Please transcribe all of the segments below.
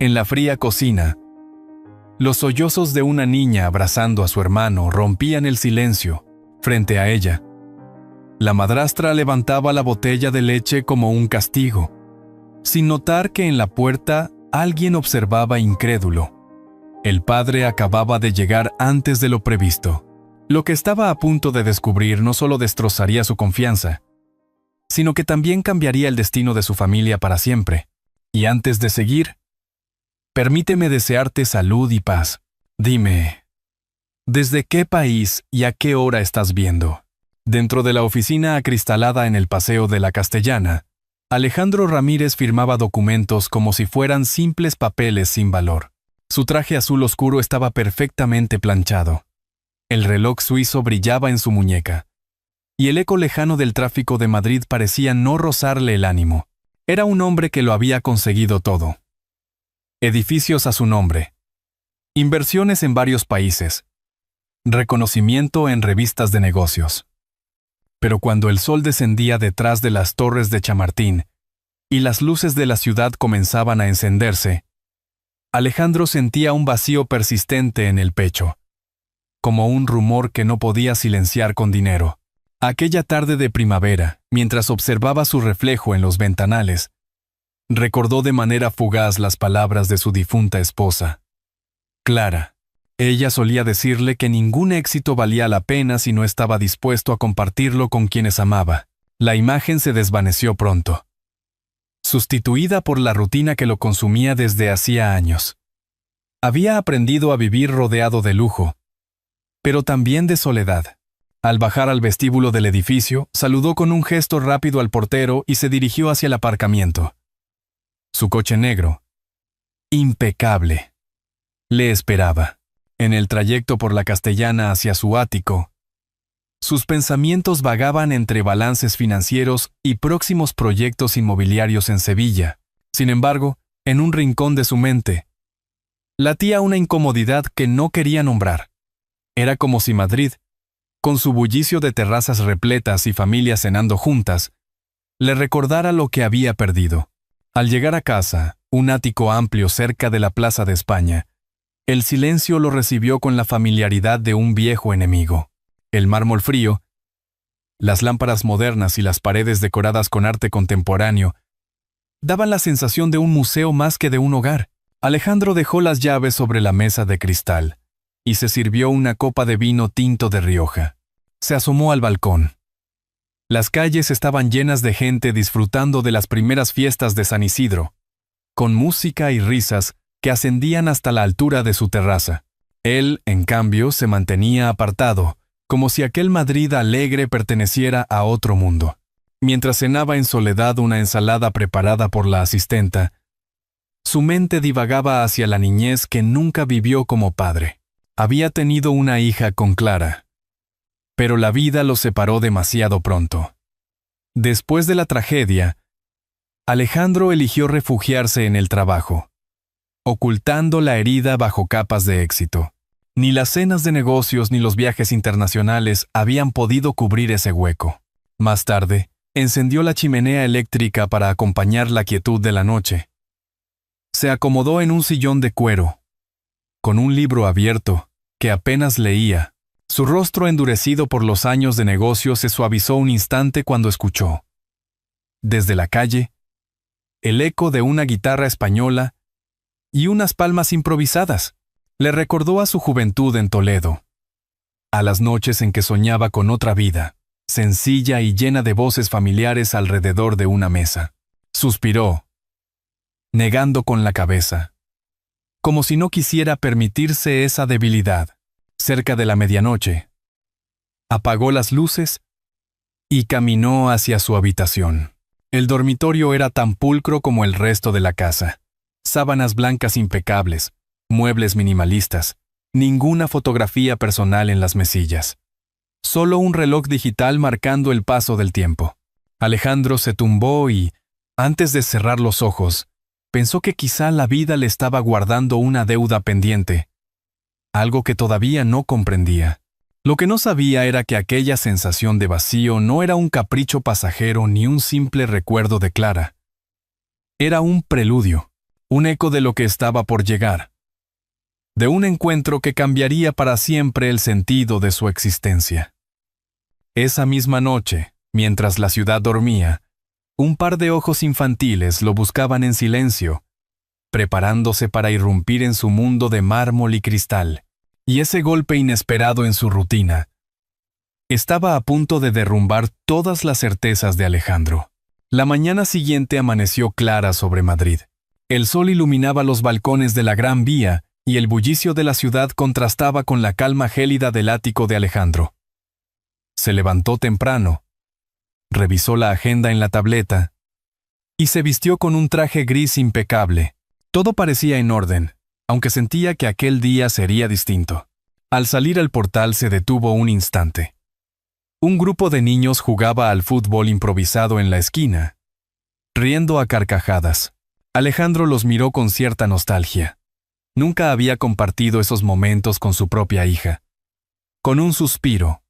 En la fría cocina, los sollozos de una niña abrazando a su hermano rompían el silencio frente a ella. La madrastra levantaba la botella de leche como un castigo, sin notar que en la puerta alguien observaba incrédulo. El padre acababa de llegar antes de lo previsto. Lo que estaba a punto de descubrir no solo destrozaría su confianza, sino que también cambiaría el destino de su familia para siempre. Y antes de seguir, permíteme desearte salud y paz. Dime, ¿desde qué país y a qué hora estás viendo? Dentro de la oficina acristalada en el Paseo de la Castellana, Alejandro Ramírez firmaba documentos como si fueran simples papeles sin valor. Su traje azul oscuro estaba perfectamente planchado. El reloj suizo brillaba en su muñeca, y el eco lejano del tráfico de Madrid parecía no rozarle el ánimo. Era un hombre que lo había conseguido todo. Edificios a su nombre, inversiones en varios países, reconocimiento en revistas de negocios. Pero cuando el sol descendía detrás de las torres de Chamartín y las luces de la ciudad comenzaban a encenderse, Alejandro sentía un vacío persistente en el pecho, como un rumor que no podía silenciar con dinero. Aquella tarde de primavera, mientras observaba su reflejo en los ventanales, recordó de manera fugaz las palabras de su difunta esposa, Clara. Ella solía decirle que ningún éxito valía la pena si no estaba dispuesto a compartirlo con quienes amaba. La imagen se desvaneció pronto, sustituida por la rutina que lo consumía desde hacía años. Había aprendido a vivir rodeado de lujo, pero también de soledad. Al bajar al vestíbulo del edificio, saludó con un gesto rápido al portero y se dirigió hacia el aparcamiento. Su coche negro, impecable, le esperaba. En el trayecto por la Castellana hacia su ático, sus pensamientos vagaban entre balances financieros y próximos proyectos inmobiliarios en Sevilla. Sin embargo, en un rincón de su mente, latía una incomodidad que no quería nombrar. Era como si Madrid, con su bullicio de terrazas repletas y familias cenando juntas, le recordara lo que había perdido. Al llegar a casa, un ático amplio cerca de la Plaza de España, el silencio lo recibió con la familiaridad de un viejo enemigo. El mármol frío, las lámparas modernas y las paredes decoradas con arte contemporáneo daban la sensación de un museo más que de un hogar. Alejandro dejó las llaves sobre la mesa de cristal y se sirvió una copa de vino tinto de Rioja. Se asomó al balcón. Las calles estaban llenas de gente disfrutando de las primeras fiestas de San Isidro, con música y risas que ascendían hasta la altura de su terraza. Él, en cambio, se mantenía apartado, como si aquel Madrid alegre perteneciera a otro mundo. Mientras cenaba en soledad una ensalada preparada por la asistenta, su mente divagaba hacia la niñez que nunca vivió como padre. Había tenido una hija con Clara, pero la vida los separó demasiado pronto. Después de la tragedia, Alejandro eligió refugiarse en el trabajo, ocultando la herida bajo capas de éxito. Ni las cenas de negocios ni los viajes internacionales habían podido cubrir ese hueco. Más tarde, encendió la chimenea eléctrica para acompañar la quietud de la noche. Se acomodó en un sillón de cuero, con un libro abierto, que apenas leía. Su rostro endurecido por los años de negocio se suavizó un instante cuando escuchó, desde la calle, el eco de una guitarra española y unas palmas improvisadas. Le recordó a su juventud en Toledo, a las noches en que soñaba con otra vida, sencilla y llena de voces familiares alrededor de una mesa. Suspiró, negando con la cabeza, como si no quisiera permitirse esa debilidad. Cerca de la medianoche, apagó las luces y caminó hacia su habitación. El dormitorio era tan pulcro como el resto de la casa. Sábanas blancas impecables, muebles minimalistas, ninguna fotografía personal en las mesillas. Solo un reloj digital marcando el paso del tiempo. Alejandro se tumbó y, antes de cerrar los ojos, pensó que quizá la vida le estaba guardando una deuda pendiente, algo que todavía no comprendía. Lo que no sabía era que aquella sensación de vacío no era un capricho pasajero ni un simple recuerdo de Clara. Era un preludio, un eco de lo que estaba por llegar, de un encuentro que cambiaría para siempre el sentido de su existencia. Esa misma noche, mientras la ciudad dormía, un par de ojos infantiles lo buscaban en silencio, preparándose para irrumpir en su mundo de mármol y cristal, y ese golpe inesperado en su rutina estaba a punto de derrumbar todas las certezas de Alejandro. La mañana siguiente amaneció clara sobre Madrid. El sol iluminaba los balcones de la Gran Vía y el bullicio de la ciudad contrastaba con la calma gélida del ático de Alejandro. Se levantó temprano, revisó la agenda en la tableta y se vistió con un traje gris impecable. Todo parecía en orden, aunque sentía que aquel día sería distinto. Al salir al portal se detuvo un instante. Un grupo de niños jugaba al fútbol improvisado en la esquina, riendo a carcajadas. Alejandro los miró con cierta nostalgia. Nunca había compartido esos momentos con su propia hija. Con un suspiro,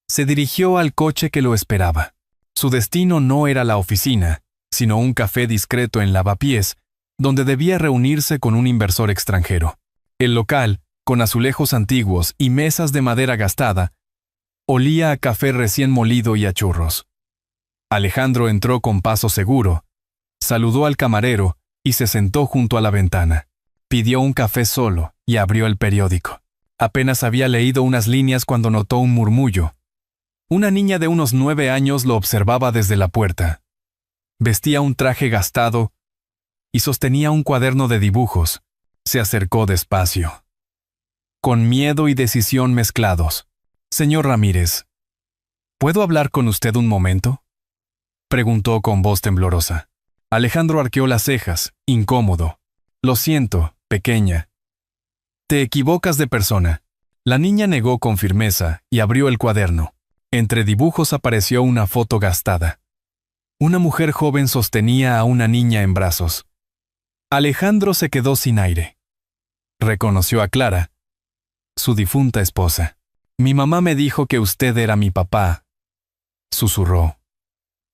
se dirigió al coche que lo esperaba. Su destino no era la oficina, sino un café discreto en Lavapiés, donde debía reunirse con un inversor extranjero. El local, con azulejos antiguos y mesas de madera gastada, olía a café recién molido y a churros. Alejandro entró con paso seguro, saludó al camarero y se sentó junto a la ventana. Pidió un café solo y abrió el periódico. Apenas había leído unas líneas cuando notó un murmullo. Una niña de unos 9 años lo observaba desde la puerta. Vestía un traje gastado y sostenía un cuaderno de dibujos. Se acercó despacio, con miedo y decisión mezclados. «Señor Ramírez, ¿puedo hablar con usted un momento?», preguntó con voz temblorosa. Alejandro arqueó las cejas, incómodo. «Lo siento, pequeña. Te equivocas de persona». La niña negó con firmeza y abrió el cuaderno. Entre dibujos apareció una foto gastada. Una mujer joven sostenía a una niña en brazos. Alejandro se quedó sin aire. Reconoció a Clara, su difunta esposa. «Mi mamá me dijo que usted era mi papá», susurró.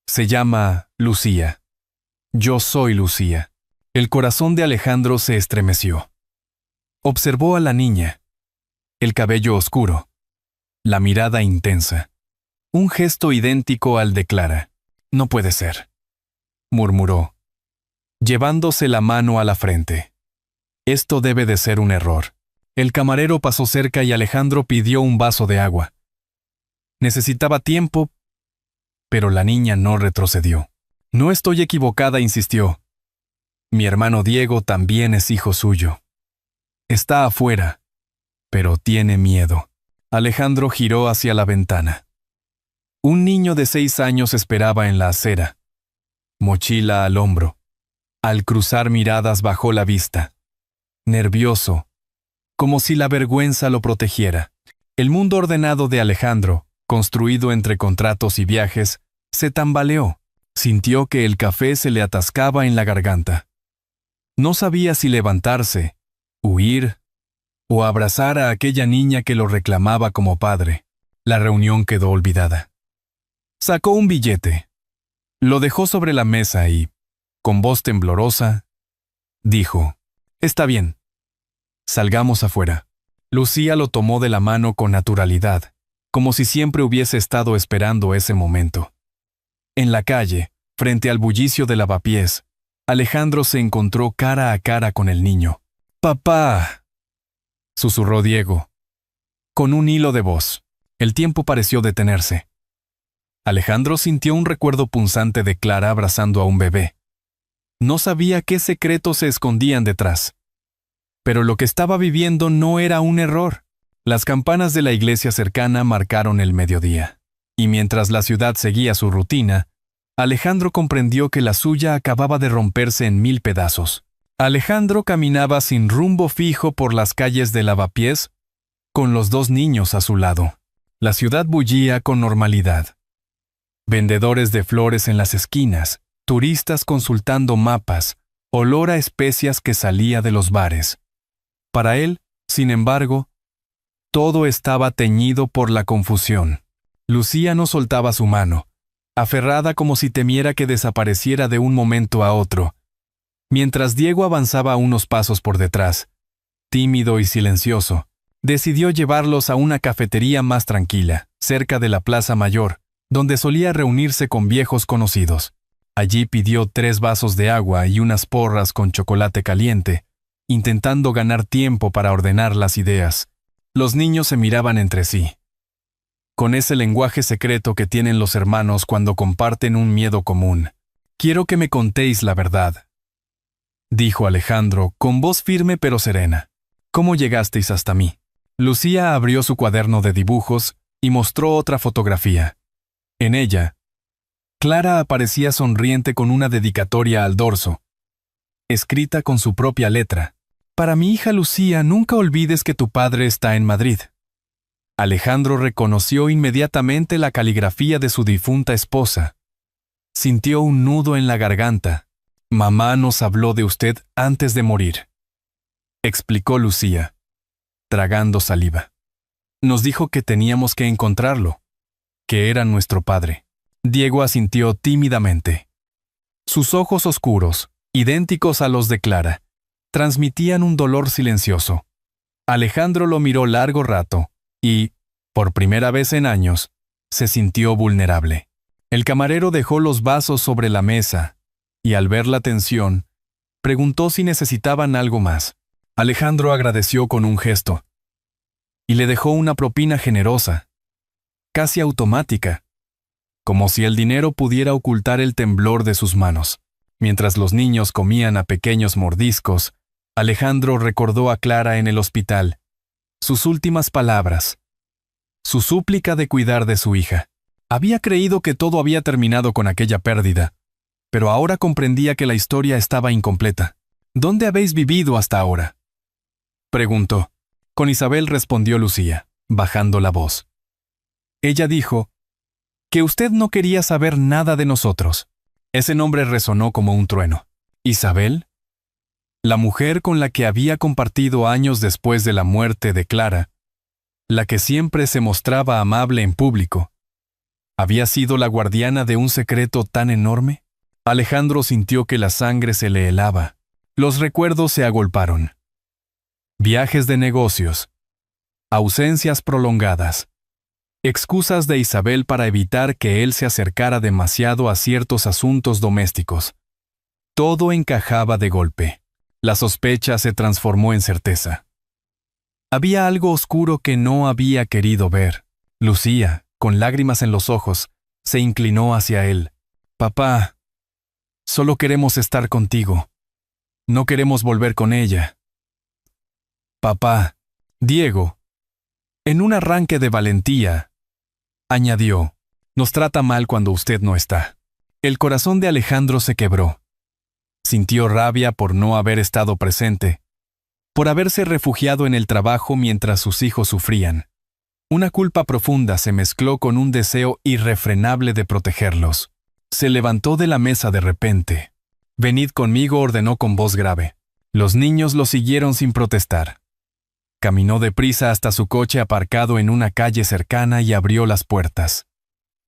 «Se llama Lucía. Yo soy Lucía». El corazón de Alejandro se estremeció. Observó a la niña. El cabello oscuro, la mirada intensa, un gesto idéntico al de Clara. «No puede ser», murmuró, llevándose la mano a la frente. «Esto debe de ser un error». El camarero pasó cerca y Alejandro pidió un vaso de agua. Necesitaba tiempo, pero la niña no retrocedió. «No estoy equivocada», insistió. «Mi hermano Diego también es hijo suyo. Está afuera, pero tiene miedo». Alejandro giró hacia la ventana. Un niño de 6 años esperaba en la acera, mochila al hombro. Al cruzar miradas bajó la vista, nervioso, como si la vergüenza lo protegiera. El mundo ordenado de Alejandro, construido entre contratos y viajes, se tambaleó. Sintió que el café se le atascaba en la garganta. No sabía si levantarse, huir o abrazar a aquella niña que lo reclamaba como padre. La reunión quedó olvidada. Sacó un billete, lo dejó sobre la mesa y, con voz temblorosa, dijo: «Está bien. Salgamos afuera». Lucía lo tomó de la mano con naturalidad, como si siempre hubiese estado esperando ese momento. En la calle, frente al bullicio de Lavapiés, Alejandro se encontró cara a cara con el niño. «Papá», susurró Diego, con un hilo de voz. El tiempo pareció detenerse. Alejandro sintió un recuerdo punzante de Clara abrazando a un bebé. No sabía qué secretos se escondían detrás. Pero lo que estaba viviendo no era un error. Las campanas de la iglesia cercana marcaron el mediodía. Y mientras la ciudad seguía su rutina, Alejandro comprendió que la suya acababa de romperse en 1000 pedazos. Alejandro caminaba sin rumbo fijo por las calles de Lavapiés, con los 2 niños a su lado. La ciudad bullía con normalidad. Vendedores de flores en las esquinas, turistas consultando mapas, olor a especias que salía de los bares. Para él, sin embargo, todo estaba teñido por la confusión. Lucía no soltaba su mano, aferrada como si temiera que desapareciera de un momento a otro, Mientras Diego avanzaba unos pasos por detrás, tímido y silencioso, decidió llevarlos a una cafetería más tranquila, cerca de la Plaza Mayor, donde solía reunirse con viejos conocidos. Allí pidió 3 vasos de agua y unas porras con chocolate caliente, intentando ganar tiempo para ordenar las ideas. Los niños se miraban entre sí, con ese lenguaje secreto que tienen los hermanos cuando comparten un miedo común. «Quiero que me contéis la verdad», dijo Alejandro, con voz firme pero serena. «¿Cómo llegasteis hasta mí?» Lucía abrió su cuaderno de dibujos y mostró otra fotografía. En ella, Clara aparecía sonriente con una dedicatoria al dorso, escrita con su propia letra. «Para mi hija Lucía, nunca olvides que tu padre está en Madrid». Alejandro reconoció inmediatamente la caligrafía de su difunta esposa. Sintió un nudo en la garganta. «Mamá nos habló de usted antes de morir», explicó Lucía, tragando saliva. «Nos dijo que teníamos que encontrarlo, que era nuestro padre». Diego asintió tímidamente. Sus ojos oscuros, idénticos a los de Clara, transmitían un dolor silencioso. Alejandro lo miró largo rato y, por primera vez en años, se sintió vulnerable. El camarero dejó los vasos sobre la mesa y, al ver la tensión, preguntó si necesitaban algo más. Alejandro agradeció con un gesto y le dejó una propina generosa, casi automática, como si el dinero pudiera ocultar el temblor de sus manos. Mientras los niños comían a pequeños mordiscos, Alejandro recordó a Clara en el hospital, sus últimas palabras, su súplica de cuidar de su hija. Había creído que todo había terminado con aquella pérdida, pero ahora comprendía que la historia estaba incompleta. «¿Dónde habéis vivido hasta ahora?», preguntó. «Con Isabel», respondió Lucía, bajando la voz. «Ella dijo que usted no quería saber nada de nosotros». Ese nombre resonó como un trueno. ¿Isabel? La mujer con la que había compartido años después de la muerte de Clara, la que siempre se mostraba amable en público, ¿había sido la guardiana de un secreto tan enorme? Alejandro sintió que la sangre se le helaba. Los recuerdos se agolparon. Viajes de negocios, ausencias prolongadas, excusas de Isabel para evitar que él se acercara demasiado a ciertos asuntos domésticos. Todo encajaba de golpe. La sospecha se transformó en certeza. Había algo oscuro que no había querido ver. Lucía, con lágrimas en los ojos, se inclinó hacia él. «Papá, solo queremos estar contigo. No queremos volver con ella». «Papá». Diego, en un arranque de valentía, añadió: «Nos trata mal cuando usted no está». El corazón de Alejandro se quebró. Sintió rabia por no haber estado presente, por haberse refugiado en el trabajo mientras sus hijos sufrían. Una culpa profunda se mezcló con un deseo irrefrenable de protegerlos. Se levantó de la mesa de repente. «Venid conmigo», ordenó con voz grave. Los niños lo siguieron sin protestar. Caminó deprisa hasta su coche aparcado en una calle cercana y abrió las puertas.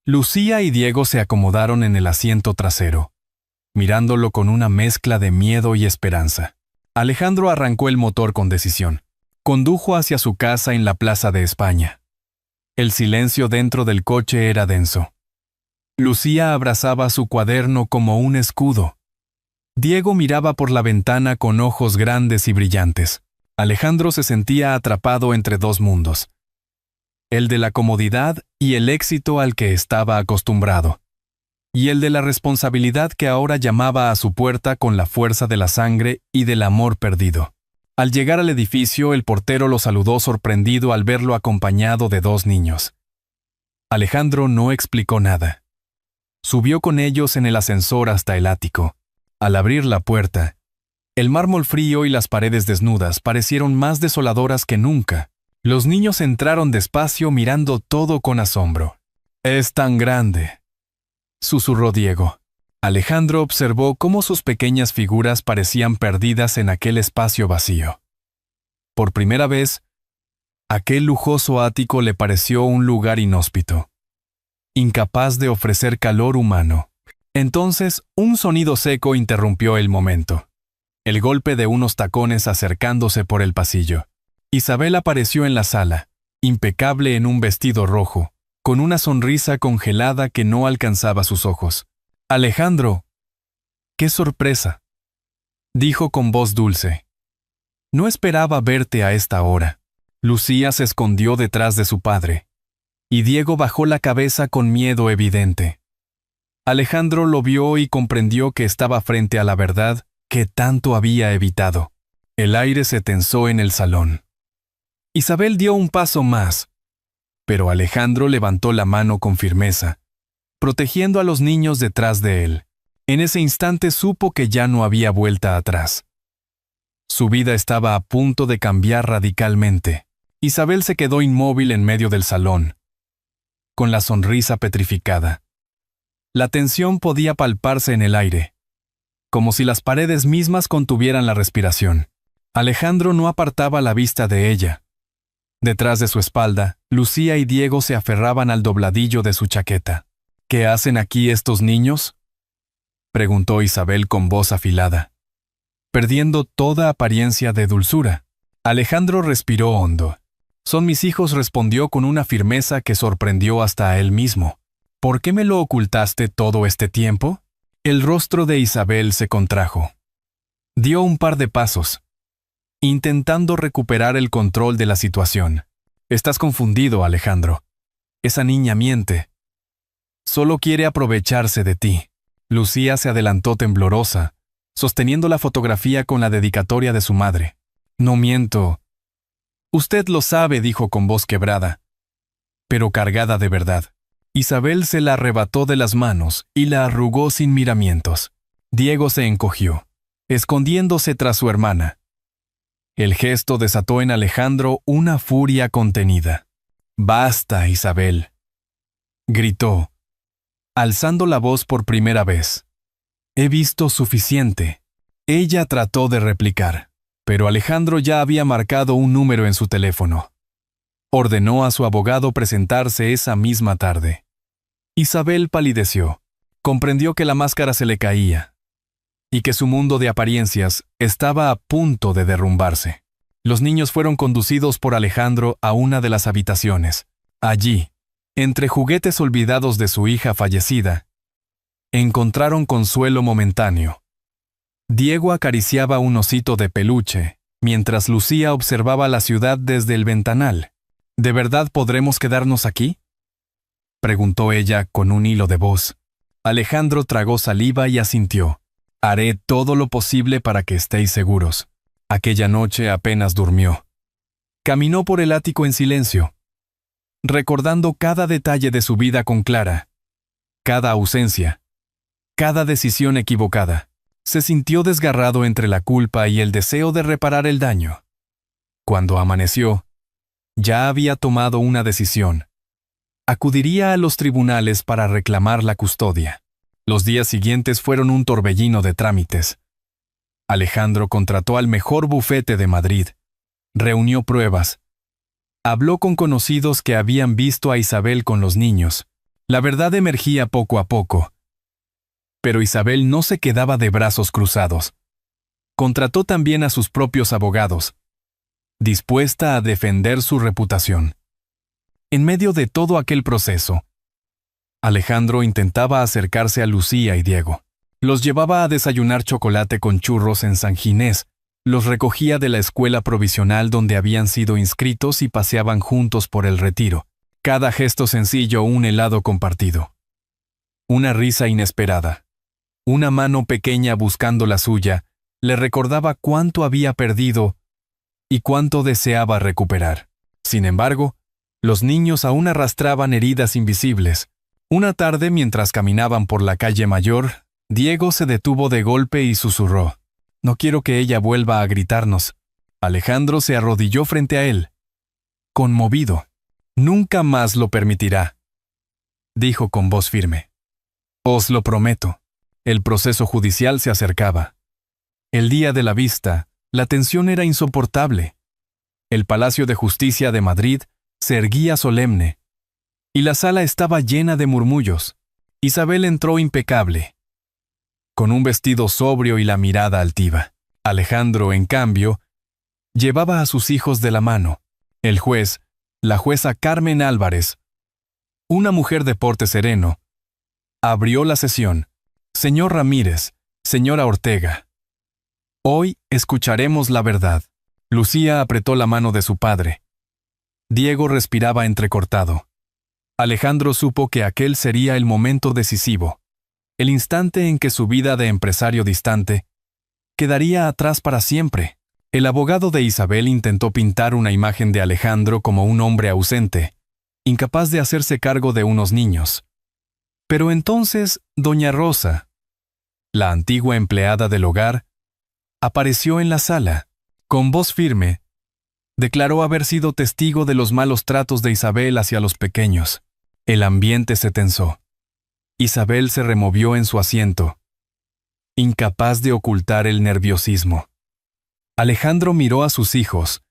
Lucía y Diego se acomodaron en el asiento trasero, mirándolo con una mezcla de miedo y esperanza. Alejandro arrancó el motor con decisión. Condujo hacia su casa en la Plaza de España. El silencio dentro del coche era denso. Lucía abrazaba su cuaderno como un escudo. Diego miraba por la ventana con ojos grandes y brillantes. Alejandro se sentía atrapado entre dos mundos: el de la comodidad y el éxito al que estaba acostumbrado, y el de la responsabilidad que ahora llamaba a su puerta con la fuerza de la sangre y del amor perdido. Al llegar al edificio, el portero lo saludó sorprendido al verlo acompañado de 2 niños. Alejandro no explicó nada. Subió con ellos en el ascensor hasta el ático. Al abrir la puerta, el mármol frío y las paredes desnudas parecieron más desoladoras que nunca. Los niños entraron despacio mirando todo con asombro. «Es tan grande», susurró Diego. Alejandro observó cómo sus pequeñas figuras parecían perdidas en aquel espacio vacío. Por primera vez, aquel lujoso ático le pareció un lugar inhóspito, incapaz de ofrecer calor humano. Entonces, un sonido seco interrumpió el momento. el golpe de unos tacones acercándose por el pasillo. Isabel apareció en la sala, impecable en un vestido rojo, con una sonrisa congelada que no alcanzaba sus ojos. «Alejandro, qué sorpresa», dijo con voz dulce. «No esperaba verte a esta hora». Lucía se escondió detrás de su padre, y Diego bajó la cabeza con miedo evidente. Alejandro lo vio y comprendió que estaba frente a la verdad que tanto había evitado. El aire se tensó en el salón. Isabel dio un paso más, pero Alejandro levantó la mano con firmeza, protegiendo a los niños detrás de él. En ese instante supo que ya no había vuelta atrás. Su vida estaba a punto de cambiar radicalmente. Isabel se quedó inmóvil en medio del salón, con la sonrisa petrificada. La tensión podía palparse en el aire, como si las paredes mismas contuvieran la respiración. Alejandro no apartaba la vista de ella. Detrás de su espalda, Lucía y Diego se aferraban al dobladillo de su chaqueta. «¿Qué hacen aquí estos niños?», preguntó Isabel con voz afilada, perdiendo toda apariencia de dulzura. Alejandro respiró hondo. «Son mis hijos», respondió con una firmeza que sorprendió hasta a él mismo. «¿Por qué me lo ocultaste todo este tiempo?». El rostro de Isabel se contrajo. Dio un par de pasos, intentando recuperar el control de la situación. «Estás confundido, Alejandro. Esa niña miente. Solo quiere aprovecharse de ti». Lucía se adelantó temblorosa, sosteniendo la fotografía con la dedicatoria de su madre. «No miento. Usted lo sabe», dijo con voz quebrada, pero cargada de verdad. Isabel se la arrebató de las manos y la arrugó sin miramientos. Diego se encogió, escondiéndose tras su hermana. El gesto desató en Alejandro una furia contenida. «Basta, Isabel», gritó, alzando la voz por primera vez. «He visto suficiente». Ella trató de replicar, pero Alejandro ya había marcado un número en su teléfono. Ordenó a su abogado presentarse esa misma tarde. Isabel palideció. Comprendió que la máscara se le caía y que su mundo de apariencias estaba a punto de derrumbarse. Los niños fueron conducidos por Alejandro a una de las habitaciones. Allí, entre juguetes olvidados de su hija fallecida, encontraron consuelo momentáneo. Diego acariciaba un osito de peluche, mientras Lucía observaba la ciudad desde el ventanal. «¿De verdad podremos quedarnos aquí?», preguntó ella con un hilo de voz. Alejandro tragó saliva y asintió. «Haré todo lo posible para que estéis seguros». Aquella noche apenas durmió. Caminó por el ático en silencio, recordando cada detalle de su vida con Clara, cada ausencia, cada decisión equivocada. Se sintió desgarrado entre la culpa y el deseo de reparar el daño. Cuando amaneció, ya había tomado una decisión. Acudiría a los tribunales para reclamar la custodia. Los días siguientes fueron un torbellino de trámites. Alejandro contrató al mejor bufete de Madrid, reunió pruebas, habló con conocidos que habían visto a Isabel con los niños. La verdad emergía poco a poco. Pero Isabel no se quedaba de brazos cruzados. Contrató también a sus propios abogados, dispuesta a defender su reputación. En medio de todo aquel proceso, Alejandro intentaba acercarse a Lucía y Diego. Los llevaba a desayunar chocolate con churros en San Ginés, los recogía de la escuela provisional donde habían sido inscritos y paseaban juntos por el Retiro. Cada gesto sencillo, un helado compartido. Una risa inesperada. Una mano pequeña buscando la suya, le recordaba cuánto había perdido y cuánto deseaba recuperar. Sin embargo, los niños aún arrastraban heridas invisibles. Una tarde, mientras caminaban por la calle Mayor, Diego se detuvo de golpe y susurró: «No quiero que ella vuelva a gritarnos». Alejandro se arrodilló frente a él, conmovido. «Nunca más lo permitirá», dijo con voz firme. «Os lo prometo». El proceso judicial se acercaba. El día de la vista, la tensión era insoportable. El Palacio de Justicia de Madrid se erguía solemne, y la sala estaba llena de murmullos. Isabel entró impecable, con un vestido sobrio y la mirada altiva. Alejandro, en cambio, llevaba a sus hijos de la mano. El juez, la jueza Carmen Álvarez, una mujer de porte sereno, abrió la sesión. Señor Ramírez, señora Ortega, hoy escucharemos la verdad. Lucía apretó la mano de su padre. Diego respiraba entrecortado. Alejandro supo que aquel sería el momento decisivo, el instante en que su vida de empresario distante quedaría atrás para siempre. El abogado de Isabel intentó pintar una imagen de Alejandro como un hombre ausente, incapaz de hacerse cargo de unos niños. Pero entonces, doña Rosa, la antigua empleada del hogar, apareció en la sala. Con voz firme, declaró haber sido testigo de los malos tratos de Isabel hacia los pequeños. El ambiente se tensó. Isabel se removió en su asiento, incapaz de ocultar el nerviosismo. Alejandro miró a sus hijos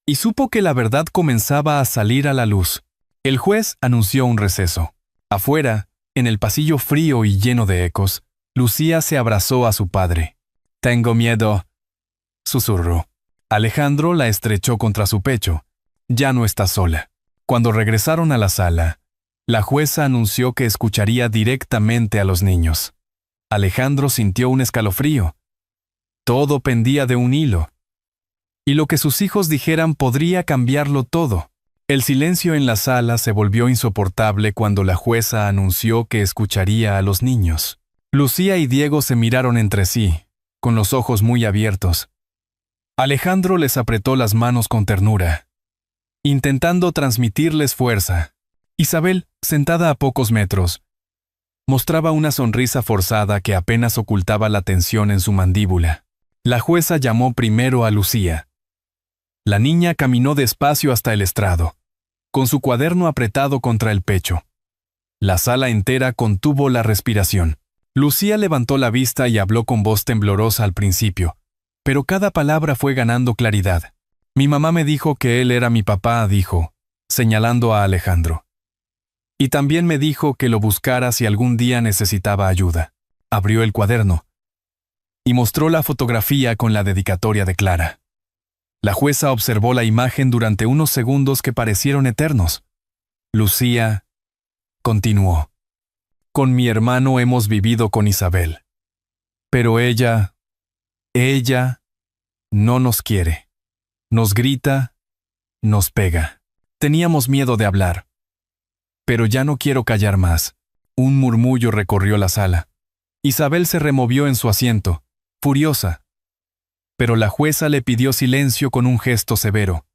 y supo que la verdad comenzaba a salir a la luz. El juez anunció un receso. Afuera, en el pasillo frío y lleno de ecos, Lucía se abrazó a su padre. «Tengo miedo», susurró. Alejandro la estrechó contra su pecho. «Ya no está sola». Cuando regresaron a la sala, la jueza anunció que escucharía directamente a los niños. Alejandro sintió un escalofrío. Todo pendía de un hilo. Y lo que sus hijos dijeran podría cambiarlo todo. El silencio en la sala se volvió insoportable cuando la jueza anunció que escucharía a los niños. Lucía y Diego se miraron entre sí, con los ojos muy abiertos. Alejandro les apretó las manos con ternura, intentando transmitirles fuerza. Isabel, sentada a pocos metros, mostraba una sonrisa forzada que apenas ocultaba la tensión en su mandíbula. La jueza llamó primero a Lucía. La niña caminó despacio hasta el estrado, con su cuaderno apretado contra el pecho. La sala entera contuvo la respiración. Lucía levantó la vista y habló con voz temblorosa al principio, pero cada palabra fue ganando claridad. «Mi mamá me dijo que él era mi papá», dijo, señalando a Alejandro. «Y también me dijo que lo buscara si algún día necesitaba ayuda». Abrió el cuaderno y mostró la fotografía con la dedicatoria de Clara. La jueza observó la imagen durante unos segundos que parecieron eternos. Lucía continuó. «Con mi hermano hemos vivido con Isabel. Pero ella no nos quiere. Nos grita, nos pega. Teníamos miedo de hablar. Pero ya no quiero callar más». Un murmullo recorrió la sala. Isabel se removió en su asiento, furiosa. Pero la jueza le pidió silencio con un gesto severo.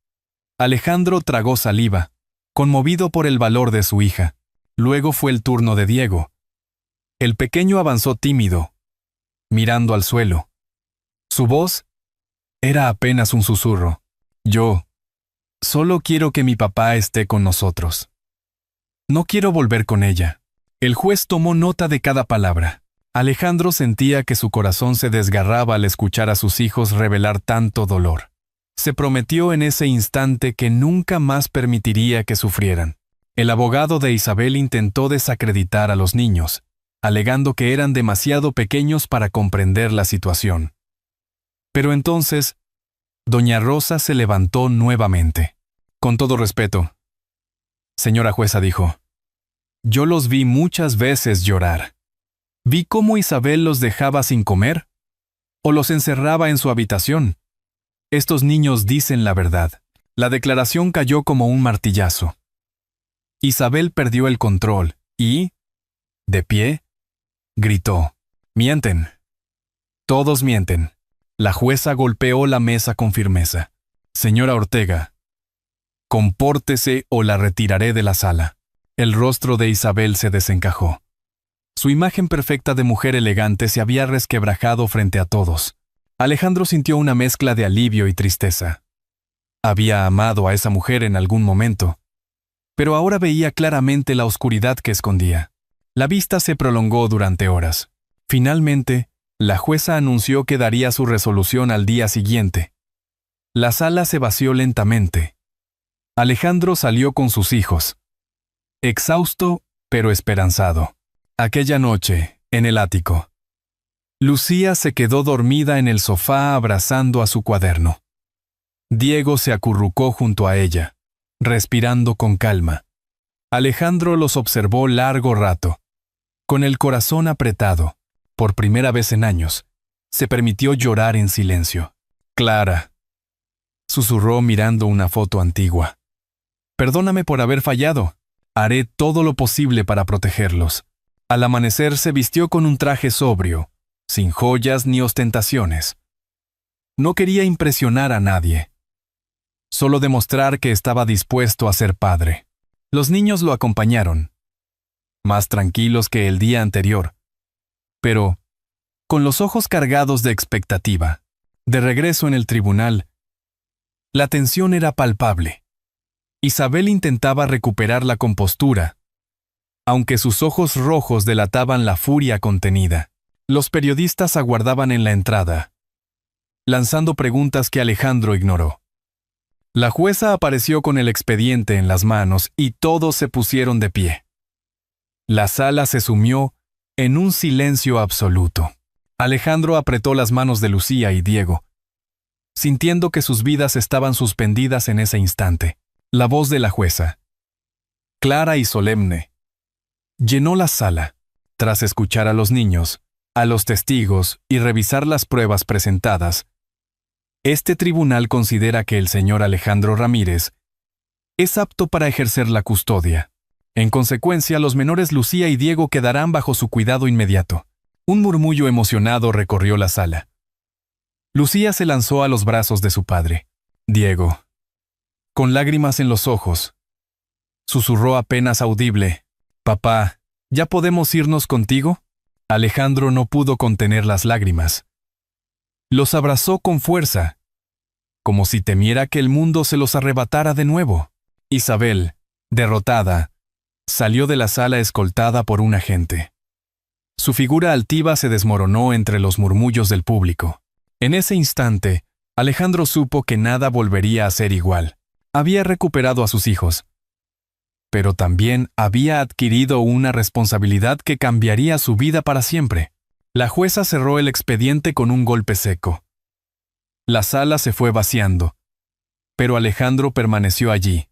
Alejandro tragó saliva, conmovido por el valor de su hija. Luego fue el turno de Diego. El pequeño avanzó tímido, mirando al suelo. Su voz era apenas un susurro. «Yo solo quiero que mi papá esté con nosotros. No quiero volver con ella». El juez tomó nota de cada palabra. Alejandro sentía que su corazón se desgarraba al escuchar a sus hijos revelar tanto dolor. Se prometió en ese instante que nunca más permitiría que sufrieran. El abogado de Isabel intentó desacreditar a los niños, alegando que eran demasiado pequeños para comprender la situación. Pero entonces, doña Rosa se levantó nuevamente. «Con todo respeto, señora jueza», dijo, «yo los vi muchas veces llorar. Vi cómo Isabel los dejaba sin comer o los encerraba en su habitación. Estos niños dicen la verdad». La declaración cayó como un martillazo. Isabel perdió el control y, de pie, gritó: «Mienten. Todos mienten». La jueza golpeó la mesa con firmeza. «Señora Ortega, compórtese o la retiraré de la sala». El rostro de Isabel se desencajó. Su imagen perfecta de mujer elegante se había resquebrajado frente a todos. Alejandro sintió una mezcla de alivio y tristeza. Había amado a esa mujer en algún momento, pero ahora veía claramente la oscuridad que escondía. La vista se prolongó durante horas. Finalmente, la jueza anunció que daría su resolución al día siguiente. La sala se vació lentamente. Alejandro salió con sus hijos, exhausto pero esperanzado. Aquella noche, en el ático, Lucía se quedó dormida en el sofá abrazando a su cuaderno. Diego se acurrucó junto a ella, respirando con calma. Alejandro los observó largo rato. Con el corazón apretado, por primera vez en años, se permitió llorar en silencio. «Clara», susurró mirando una foto antigua. «Perdóname por haber fallado. Haré todo lo posible para protegerlos». Al amanecer se vistió con un traje sobrio, sin joyas ni ostentaciones. No quería impresionar a nadie, solo demostrar que estaba dispuesto a ser padre. Los niños lo acompañaron, más tranquilos que el día anterior, pero con los ojos cargados de expectativa. De regreso en el tribunal, la tensión era palpable. Isabel intentaba recuperar la compostura, aunque sus ojos rojos delataban la furia contenida. Los periodistas aguardaban en la entrada, lanzando preguntas que Alejandro ignoró. La jueza apareció con el expediente en las manos y todos se pusieron de pie. La sala se sumió en un silencio absoluto. Alejandro apretó las manos de Lucía y Diego, sintiendo que sus vidas estaban suspendidas en ese instante. La voz de la jueza, clara y solemne, llenó la sala. Tras escuchar a los niños, a los testigos y revisar las pruebas presentadas, este tribunal considera que el señor Alejandro Ramírez es apto para ejercer la custodia. En consecuencia, los menores Lucía y Diego quedarán bajo su cuidado inmediato. Un murmullo emocionado recorrió la sala. Lucía se lanzó a los brazos de su padre. Diego, con lágrimas en los ojos, susurró apenas audible: «Papá, ¿ya podemos irnos contigo?» Alejandro no pudo contener las lágrimas. Los abrazó con fuerza, como si temiera que el mundo se los arrebatara de nuevo. Isabel, derrotada, salió de la sala escoltada por un agente. Su figura altiva se desmoronó entre los murmullos del público. En ese instante, Alejandro supo que nada volvería a ser igual. Había recuperado a sus hijos, pero también había adquirido una responsabilidad que cambiaría su vida para siempre. La jueza cerró el expediente con un golpe seco. La sala se fue vaciando, pero Alejandro permaneció allí,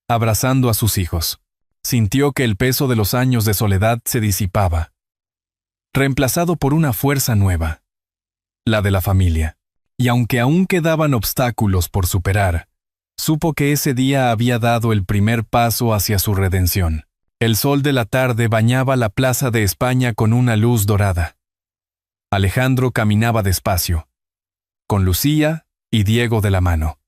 abrazando a sus hijos. Sintió que el peso de los años de soledad se disipaba, reemplazado por una fuerza nueva, la de la familia. Y aunque aún quedaban obstáculos por superar, supo que ese día había dado el primer paso hacia su redención. El sol de la tarde bañaba la plaza de España con una luz dorada. Alejandro caminaba despacio, con Lucía y Diego de la mano.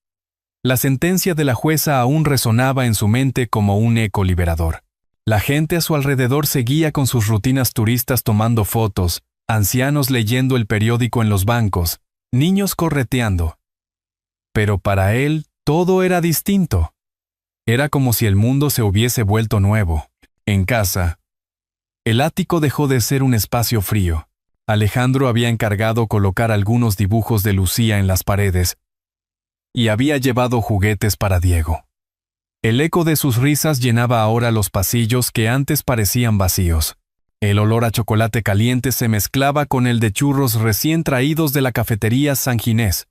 La sentencia de la jueza aún resonaba en su mente como un eco liberador. La gente a su alrededor seguía con sus rutinas turistas tomando fotos, ancianos leyendo el periódico en los bancos, niños correteando. Pero para él todo era distinto. Era como si el mundo se hubiese vuelto nuevo. En casa, el ático dejó de ser un espacio frío. Alejandro había encargado colocar algunos dibujos de Lucía en las paredes y había llevado juguetes para Diego. El eco de sus risas llenaba ahora los pasillos que antes parecían vacíos. El olor a chocolate caliente se mezclaba con el de churros recién traídos de la cafetería San Ginés,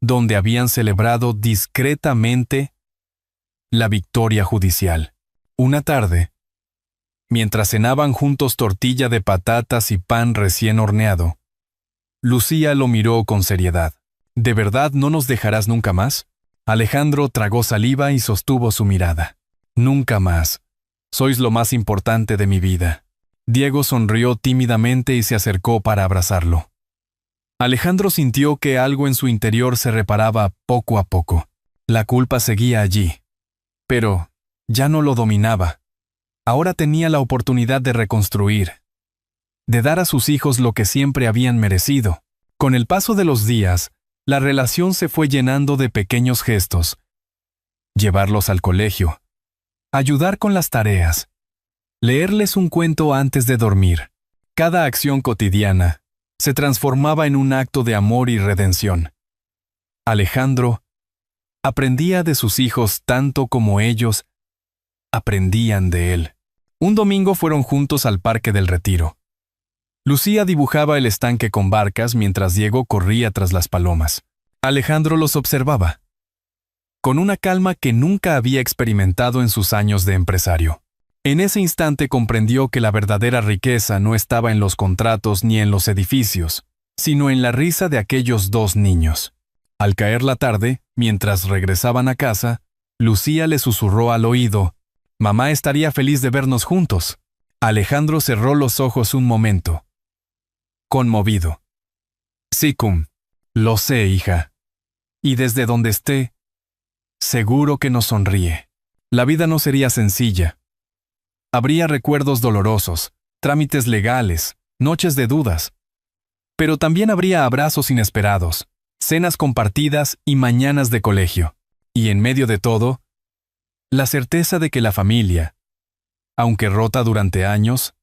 donde habían celebrado discretamente la victoria judicial. Una tarde, mientras cenaban juntos tortilla de patatas y pan recién horneado, Lucía lo miró con seriedad. ¿De verdad no nos dejarás nunca más? Alejandro tragó saliva y sostuvo su mirada. Nunca más. Sois lo más importante de mi vida. Diego sonrió tímidamente y se acercó para abrazarlo. Alejandro sintió que algo en su interior se reparaba poco a poco. La culpa seguía allí, pero ya no lo dominaba. Ahora tenía la oportunidad de reconstruir, de dar a sus hijos lo que siempre habían merecido. Con el paso de los días, la relación se fue llenando de pequeños gestos. Llevarlos al colegio, ayudar con las tareas, leerles un cuento antes de dormir. Cada acción cotidiana se transformaba en un acto de amor y redención. Alejandro aprendía de sus hijos tanto como ellos aprendían de él. Un domingo fueron juntos al Parque del Retiro. Lucía dibujaba el estanque con barcas mientras Diego corría tras las palomas. Alejandro los observaba, con una calma que nunca había experimentado en sus años de empresario. En ese instante comprendió que la verdadera riqueza no estaba en los contratos ni en los edificios, sino en la risa de aquellos dos niños. Al caer la tarde, mientras regresaban a casa, Lucía le susurró al oído: «Mamá estaría feliz de vernos juntos». Alejandro cerró los ojos un momento, conmovido. «Sí, cum, lo sé, hija. Y desde donde esté, seguro que nos sonríe. La vida no sería sencilla. Habría recuerdos dolorosos, trámites legales, noches de dudas. Pero también habría abrazos inesperados, cenas compartidas y mañanas de colegio. Y en medio de todo, la certeza de que la familia, aunque rota durante años,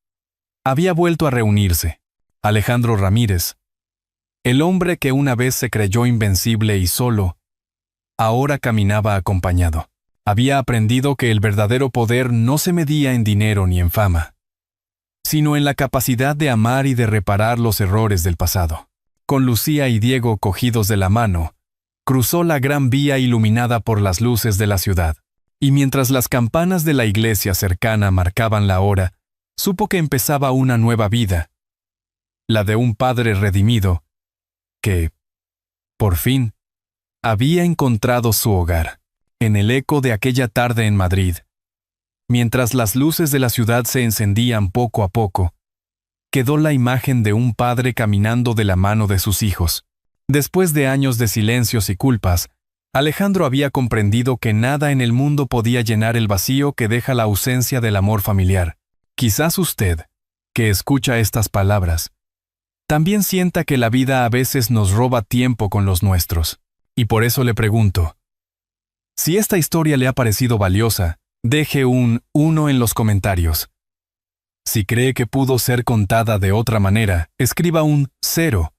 había vuelto a reunirse. Alejandro Ramírez, el hombre que una vez se creyó invencible y solo, ahora caminaba acompañado. Había aprendido que el verdadero poder no se medía en dinero ni en fama, sino en la capacidad de amar y de reparar los errores del pasado. Con Lucía y Diego cogidos de la mano, cruzó la gran vía iluminada por las luces de la ciudad, y mientras las campanas de la iglesia cercana marcaban la hora, supo que empezaba una nueva vida, la de un padre redimido, que, por fin, había encontrado su hogar. En el eco de aquella tarde en Madrid, mientras las luces de la ciudad se encendían poco a poco, quedó la imagen de un padre caminando de la mano de sus hijos. Después de años de silencios y culpas, Alejandro había comprendido que nada en el mundo podía llenar el vacío que deja la ausencia del amor familiar. Quizás usted, que escucha estas palabras, también sienta que la vida a veces nos roba tiempo con los nuestros. Y por eso le pregunto, si esta historia le ha parecido valiosa, deje un 1 en los comentarios. Si cree que pudo ser contada de otra manera, escriba un 0.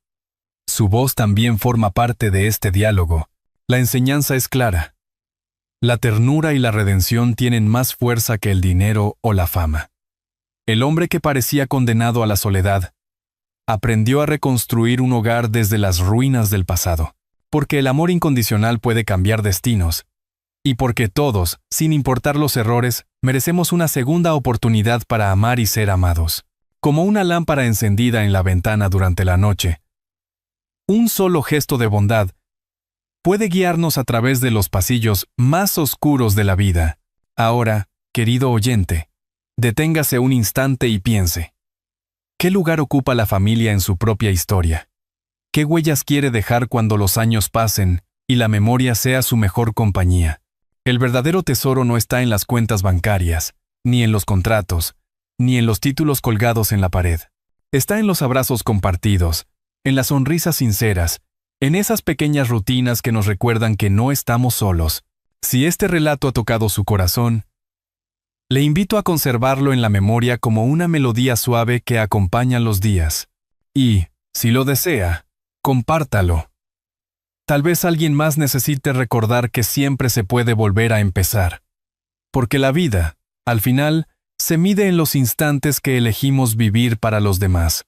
Su voz también forma parte de este diálogo. La enseñanza es clara. La ternura y la redención tienen más fuerza que el dinero o la fama. El hombre que parecía condenado a la soledad aprendió a reconstruir un hogar desde las ruinas del pasado, porque el amor incondicional puede cambiar destinos, y porque todos, sin importar los errores, merecemos una segunda oportunidad para amar y ser amados. Como una lámpara encendida en la ventana durante la noche, un solo gesto de bondad puede guiarnos a través de los pasillos más oscuros de la vida. Ahora, querido oyente, deténgase un instante y piense. ¿Qué lugar ocupa la familia en su propia historia? ¿Qué huellas quiere dejar cuando los años pasen y la memoria sea su mejor compañía? El verdadero tesoro no está en las cuentas bancarias, ni en los contratos, ni en los títulos colgados en la pared. Está en los abrazos compartidos, en las sonrisas sinceras, en esas pequeñas rutinas que nos recuerdan que no estamos solos. Si este relato ha tocado su corazón, le invito a conservarlo en la memoria como una melodía suave que acompaña los días. Y, si lo desea, compártalo. Tal vez alguien más necesite recordar que siempre se puede volver a empezar. Porque la vida, al final, se mide en los instantes que elegimos vivir para los demás.